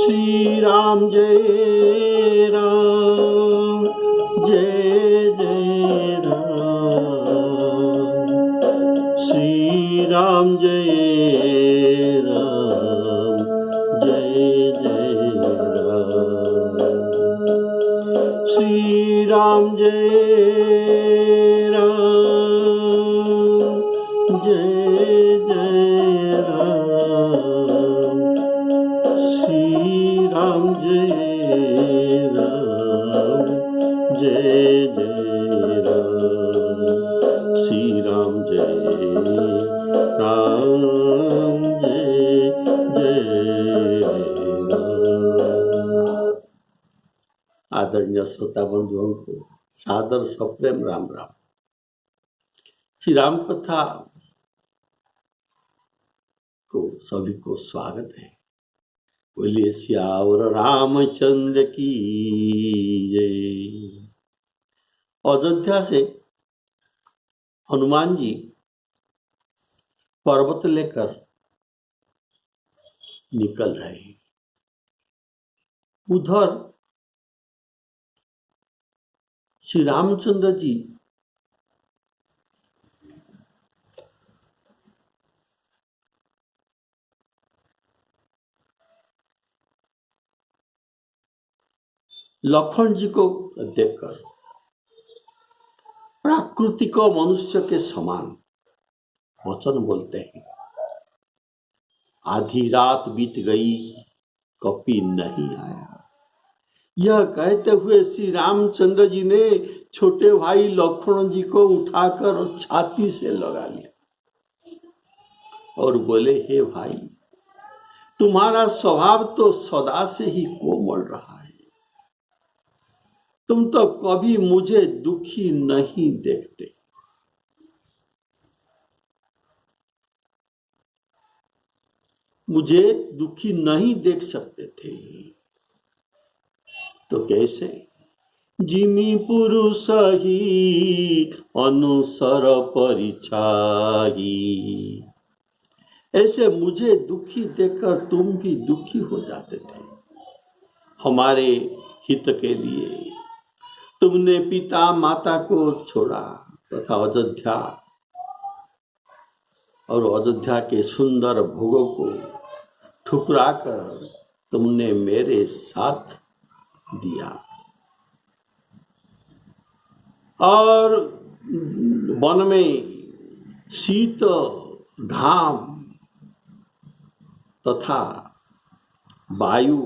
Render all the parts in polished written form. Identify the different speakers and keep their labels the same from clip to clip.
Speaker 1: श्री राम जय राम, जय जय राम। श्री राम जय राम, जय जय राम। श्री राम जय राम, जय जय राम। श्री राम जय राम, जय जय राम। श्री राम जय राम, जय जय राम। आदरणीय श्रोता बंधुओं को सादर सप्रेम राम राम। श्री राम कथा को सभी को स्वागत है। बोलिए सियावर रामचंद्र की जय। अयोध्या से हनुमान जी पर्वत लेकर निकल रहे हैं। उधर श्री रामचंद्र जी लक्ष्मण जी को देखकर प्राकृतिक मनुष्य के समान वचन बोलते हैं। आधी रात बीत गई, कपि नहीं आया। यह कहते हुए श्री रामचंद्र जी ने छोटे भाई लक्ष्मण जी को उठाकर छाती से लगा लिया और बोले, हे भाई, तुम्हारा स्वभाव तो सदा से ही कोमल रहा है। तुम तो कभी मुझे दुखी नहीं देखते। मुझे दुखी नहीं देख सकते थे तो कैसे? जिमि पुरुष ही अनुसर परिछाई। ऐसे मुझे दुखी देखकर तुम भी दुखी हो जाते थे। हमारे हित के लिए तुमने पिता माता को छोड़ा तथा अयोध्या और अयोध्या के सुंदर भोगों को ठुकराकर तुमने मेरे साथ दिया और वन में शीत घाम तथा वायु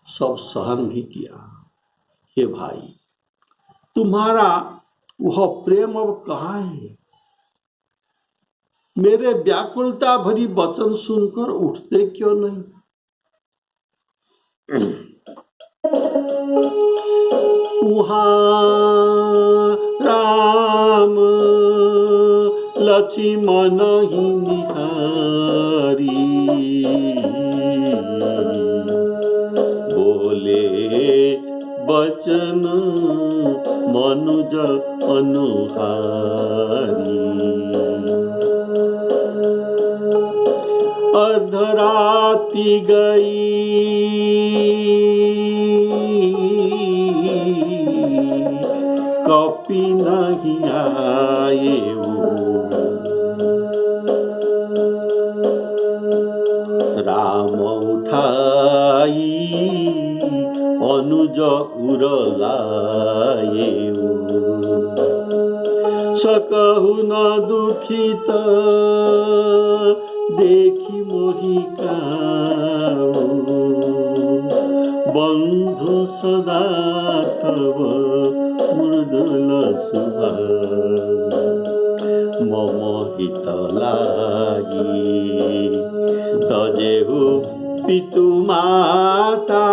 Speaker 1: सब सहन भी किया। हे भाई, तुम्हारा वह प्रेम अब कहाँ है? मेरे व्याकुलता भरी वचन सुनकर उठते क्यों नहीं? वहाँ राम लक्ष्मण ही निहारी। बोले वचन मनुज अनुहारी। अर्धराति गई, कपि नहीं आए। राम उठाई अनुज उरलाए। सकहु न दुखित देखी मोहि काऊ। बंधु सदा तब मृदुल सुभाव। मम हित लागी तजेहु पितु माता।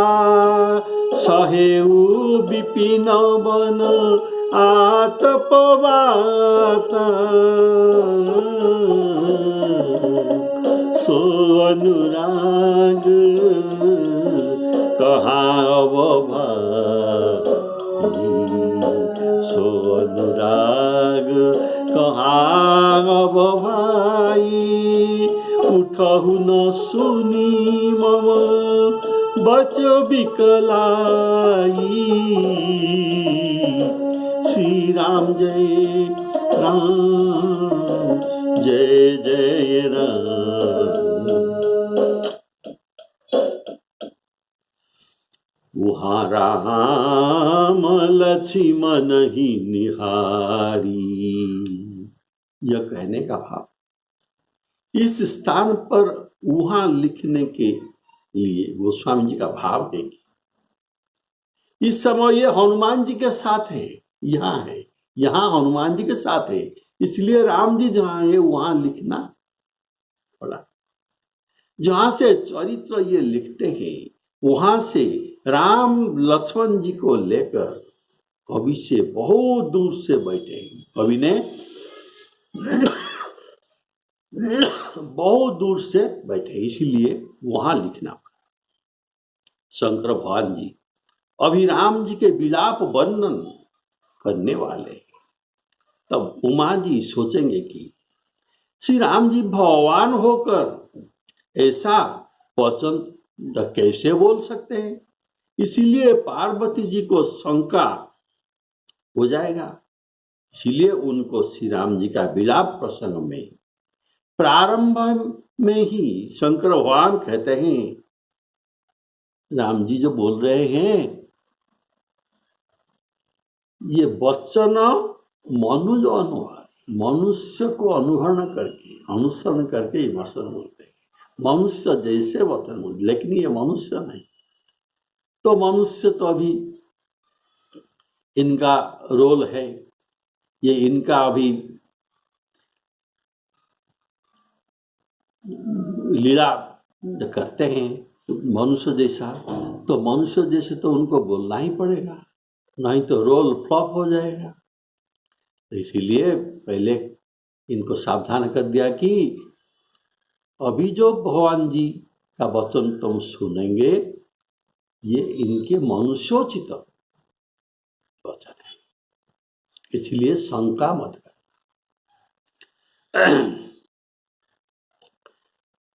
Speaker 1: सहेउ विपिन वन आतपवाता। सो अनुराग कहाँ अब भाई। सो अनुराग कहाँ अब भाई। उठहु न सुनी मम बच बिकलाई। श्री राम जय राम, जय जय राम। वहाँ राम लक्ष्मण ही निहारी। यह कहने का भाव, इस स्थान पर वहां लिखने के लिए गोस्वामी जी का भाव है कि इस समय ये हनुमान जी के साथ है, यहाँ हनुमान जी के साथ है, इसलिए राम जी जहां है वहां लिखना पड़ा। जहां से चरित्र ये लिखते हैं वहां से राम लक्ष्मण जी को लेकर कवि से बहुत दूर से बैठे। कवि ने बहुत दूर से बैठे, इसीलिए वहां लिखना पड़ा। शंकर भगवान जी अभी राम जी के विलाप वर्णन करने वाले हैं। तब उमा जी सोचेंगे कि श्री राम जी भगवान होकर ऐसा वचन कैसे बोल सकते हैं। इसीलिए पार्वती जी को शंका हो जाएगा। इसीलिए उनको श्री राम जी का विलाप प्रसंग में प्रारंभ में ही शंकर भगवान कहते हैं, राम जी जो बोल रहे हैं ये वचन मनुष्य को अनुसरण करके ये वचन बोलते हैं। मनुष्य जैसे वचन बोलते, लेकिन ये मनुष्य नहीं। तो मनुष्य तो अभी इनका रोल है, ये इनका अभी लीला करते हैं मनुष्य जैसा, तो मनुष्य जैसे तो उनको बोलना ही पड़ेगा, नहीं तो रोल फ्लॉप हो जाएगा। तो इसीलिए पहले इनको सावधान कर दिया कि अभी जो भगवान जी का वचन तुम सुनेंगे ये इनके मनुष्योचित वचन है, इसलिए शंका मत कर।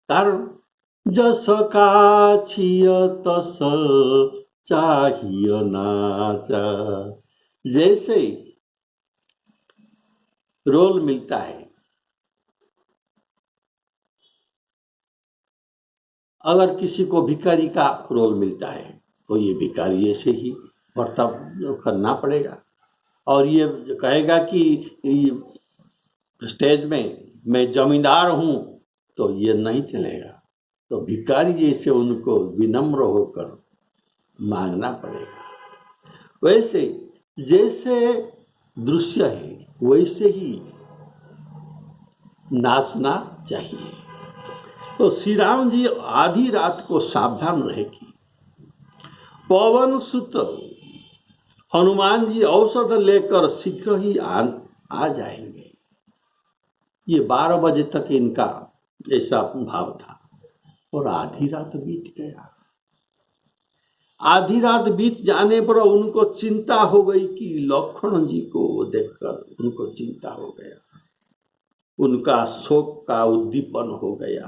Speaker 1: कारण जस काछिय तस चाहिए नाचा। जैसे रोल मिलता है, अगर किसी को भिखारी का रोल मिलता है तो ये भिखारी ऐसे ही बर्ताव करना पड़ेगा। और ये कहेगा कि स्टेज में मैं जमींदार हूं तो ये नहीं चलेगा। तो भिखारी जैसे उनको विनम्र होकर मांगना पड़ेगा। वैसे जैसे दृश्य है वैसे ही नाचना चाहिए। तो श्री राम जी आधी रात को सावधान रहे कि पवन सुत हनुमान जी औषध लेकर शीघ्र ही आ जाएंगे। ये 12 बजे तक इनका ऐसा भाव था और आधी रात बीत गया। आधी रात बीत जाने पर उनको चिंता हो गई कि लक्ष्मण जी को देखकर उनको चिंता हो गया, उनका शोक का उद्दीपन हो गया।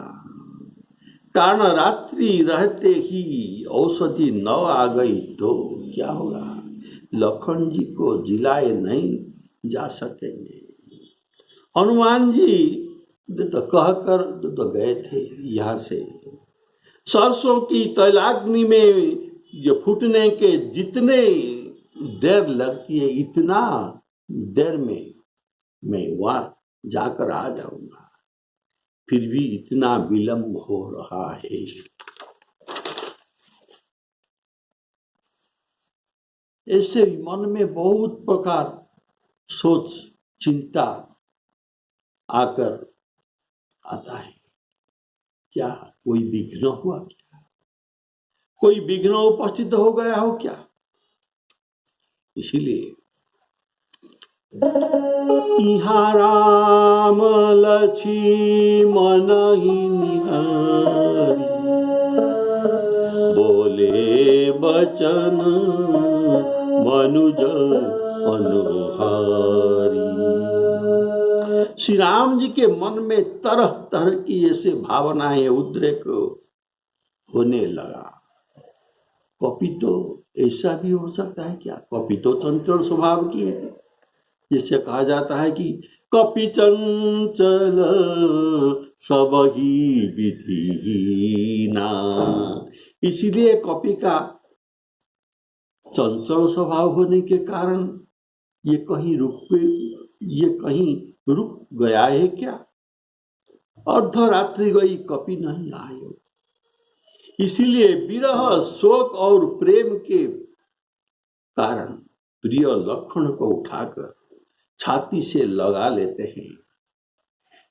Speaker 1: कारण रात्रि रहते ही औषधि न आ गई तो क्या होगा, लक्ष्मण जी को जिलाए नहीं जा सकेंगे। हनुमान जी तो कहकर तो गए थे यहाँ से। सरसों की तैलाग्नि में जो फूटने के जितने देर लगती है इतना देर में मैं वहां जाकर आ जाऊंगा, फिर भी इतना विलंब हो रहा है। ऐसे मन में बहुत प्रकार सोच चिंता आकर आता है। क्या कोई विघ्न हुआ, क्या कोई विघ्न उपस्थित हो गया हो क्या? इसीलिए यहाँ राम लक्ष्मण ही निहारी, बोले बचन मनुज अनुहारी। श्री राम जी के मन में तरह तरह की ऐसे भावनाएं उद्रेक होने लगा। कॉपी तो ऐसा भी हो सकता है क्या? कॉपी तो चंचल स्वभाव की है, जिससे कहा जाता है कि कपि चंचल सबही विधिहीना। इसीलिए कपि का चंचल स्वभाव होने के कारण ये कहीं रुक गया है क्या? अर्धरात्रि गई कपि नहीं आयो। इसीलिए विरह, शोक और प्रेम के कारण प्रिय लक्षण को उठाकर छाती से लगा लेते हैं।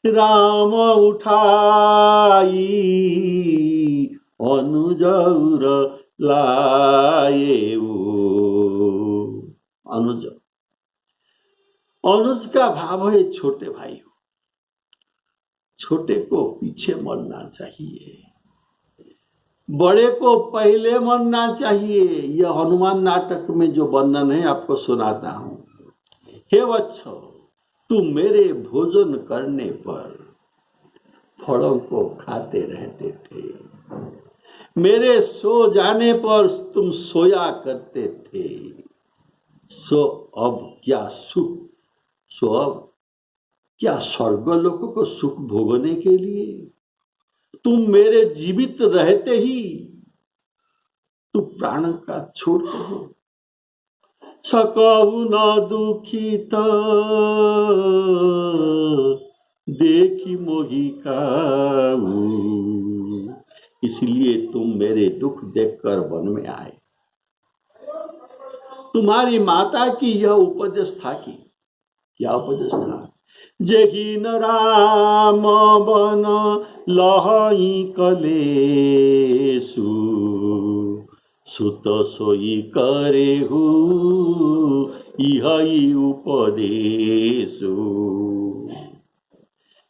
Speaker 1: राम उठाई अनुजौर लाए। अनुज, अनुज का भाव है छोटे भाई। छोटे को पीछे मरना चाहिए, बड़े को पहले मरना चाहिए। यह हनुमान नाटक में जो वर्णन है आपको सुनाता हूं। हे वत्स, तुम मेरे भोजन करने पर फलों को खाते रहते थे, मेरे सो जाने पर तुम सोया करते थे। सो अब क्या सुख, सो अब क्या स्वर्गलोक को सुख भोगने के लिए तुम मेरे जीवित रहते ही तुम प्राण का छोड़ते हो। सकहु न दुखित देखी मोहि काऊ। इसलिए तुम मेरे दुख देखकर वन में आए। तुम्हारी माता की यह उपदेश था कि, क्या उपदेश था? जेहि न राम बन लहई कलेसु, सुत सोई करेहु इहई उपदेशु।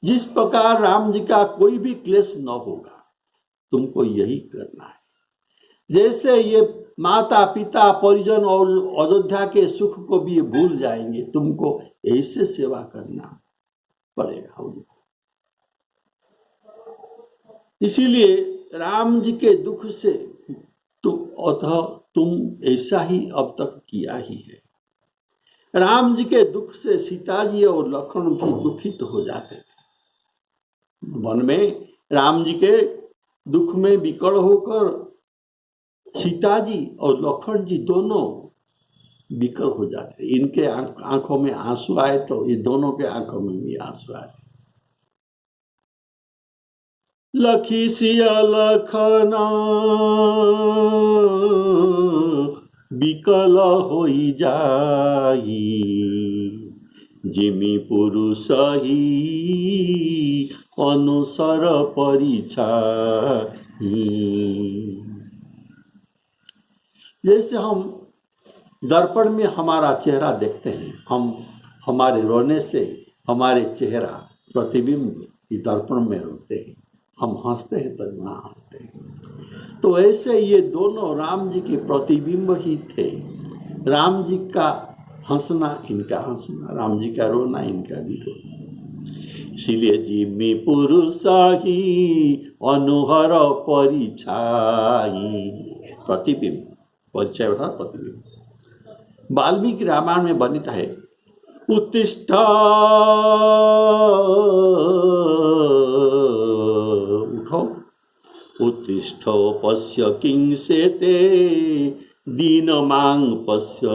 Speaker 1: जिस प्रकार राम जी का कोई भी क्लेश न होगा, तुमको यही करना है। जैसे ये माता पिता परिजन और अयोध्या के सुख को भी भूल जाएंगे, तुमको ऐसे सेवा करना पड़ेगा उनको। इसीलिए राम जी के दुख से तुम ऐसा ही अब तक किया ही है। राम जी के दुख से सीता जी और लक्ष्मण भी दुखित हो जाते थे। वन में राम जी के दुख में विकल होकर सीता जी और लक्ष्मण जी दोनों विकल हो जाते। इनके आंखों में आंसू आए तो ये दोनों के आंखों में भी आंसू आए। लखी सिया लखना विकल होई जाई, जिमि पुरुष ही अनुसर परिछाई। जैसे हम दर्पण में हमारा चेहरा देखते हैं, हम हमारे रोने से हमारे चेहरा प्रतिबिंब दर्पण में होते हैं, हम हंसते हैं तो वहाँ हंसते हैं। तो ऐसे ये दोनों राम जी के प्रतिबिंब ही थे। राम जी का हंसना इनका हंसना, राम जी का रोना इनका भी रोना। इसीलिए जिमि पुरुष ही अनुहर परिछाई। प्रतिबिंब, परिचय अर्थात प्रतिबिंब। वाल्मीकि रामायण में वर्णित है, उत्तिष्ठ उठो, उत्तिष्ठ पश्य किंसेते दीनमां पश्य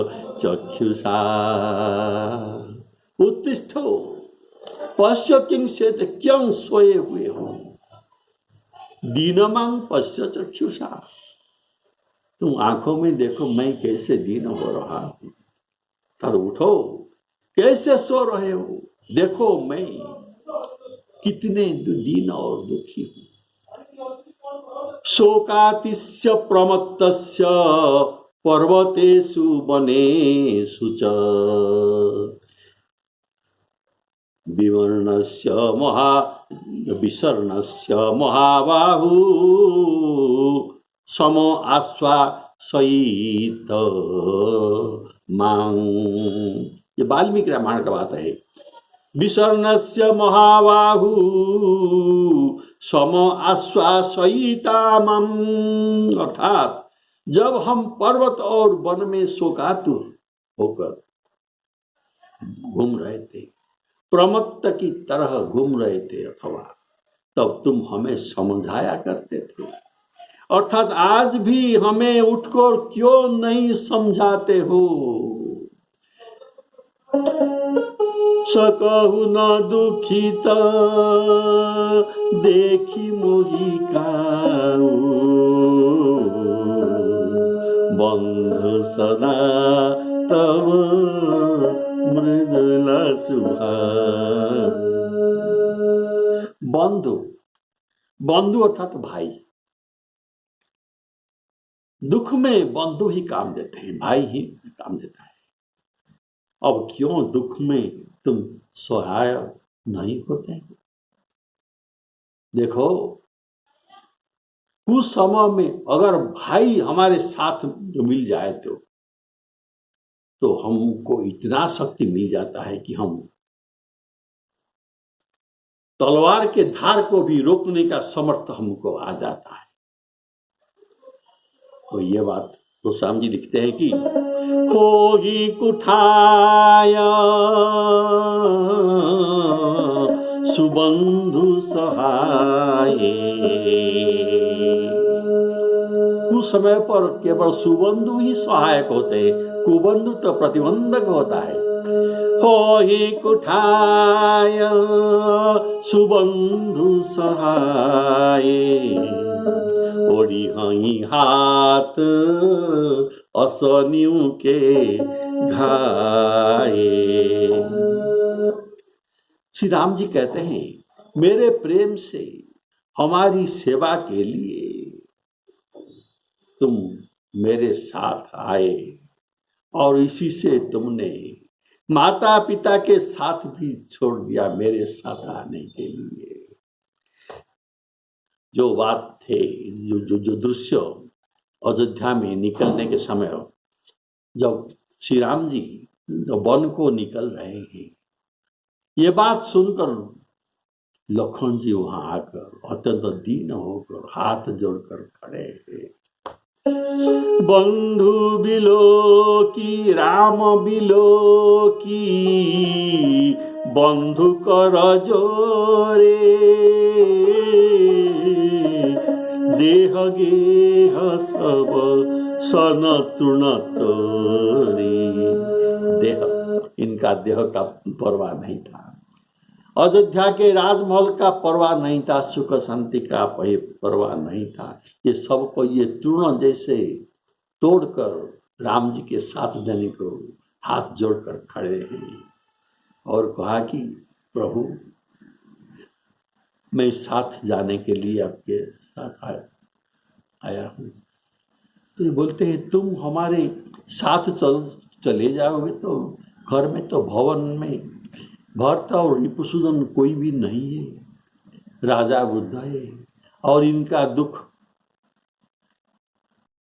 Speaker 1: चक्षुषा। उत्तिष्ठ पश्य किंसेते, क्यों सोए हुए हो? दीनमां पश्य चक्षुषा, तुम आंखों में देखो मैं कैसे दीन हो रहा हूं। तब उठो, कैसे सो रहे हो? देखो मैं कितने दीन और दुखी हूं। शोकातिस्य प्रमत्तस्य पर्वतेषु वनेषु च, विवर्णस्य विसर्णस्य महाबाहु सम आश्वासयित मां। ये वाल्मीकि रामायण का बात है। विसर्णस्य महाबाहु सम आश्वासयिता मां, अर्थात जब हम पर्वत और वन में शोकातुर होकर घूम रहे थे, प्रमत्त की तरह घूम रहे थे, अथवा तब तुम हमें समझाया करते थे। अर्थात आज भी हमें उठकर क्यों नहीं समझाते हो। सकहु न दुखित देखी मोहि काऊ, बंधु सदा तब मृदुला सुभाव। बंधु, बंधु अर्थात भाई। दुख में बंधु ही काम देते हैं, भाई ही काम देता है। अब क्यों दुख में तुम सहाय नहीं होते? देखो, कुछ समय में अगर भाई हमारे साथ जो मिल जाए तो हमको इतना शक्ति मिल जाता है कि हम तलवार के धार को भी रोकने का समर्थ हमको आ जाता है। तो ये बात तो गोस्वामी जी लिखते हैं कि होगी कुठाया सुबंधु सहाय। उस समय पर केवल सुबंधु ही सहायक होते, कुबंधु तो प्रतिबंधक होता है। होगी कुठाय सुबंधु सहाय, ओढ़ी हई हाथ असनियों के घाये। श्री राम जी कहते हैं, मेरे प्रेम से हमारी सेवा के लिए तुम मेरे साथ आए और इसी से तुमने माता पिता के साथ भी छोड़ दिया मेरे साथ आने के लिए। जो बात थे, जो दृश्य अयोध्या में निकलने के समय, जब श्री राम जी वन को निकल रहे हैं, ये बात सुनकर लखन जी वहां आकर अत्यंत दीन होकर हाथ जोड़कर खड़े हैं। बंधु बिलो की राम बिलो की बंधु कर जोरे, देह गेह सब सन तृण तोरे। देह, इनका देह का परवाह नहीं था, अयोध्या के राजमहल का परवाह नहीं था, सुख शांति का परवाह नहीं था। ये सबको ये तृण जैसे तोड़कर राम जी के साथ देने को हाथ जोड़कर खड़े हैं और कहा कि प्रभु, मैं साथ जाने के लिए आपके साथ आया हूँ। तो ये बोलते हैं, तुम हमारे साथ चले जाओगे तो घर में तो भवन में भरत और रिपुसूदन कोई भी नहीं है, राजा वृद्ध है और इनका दुख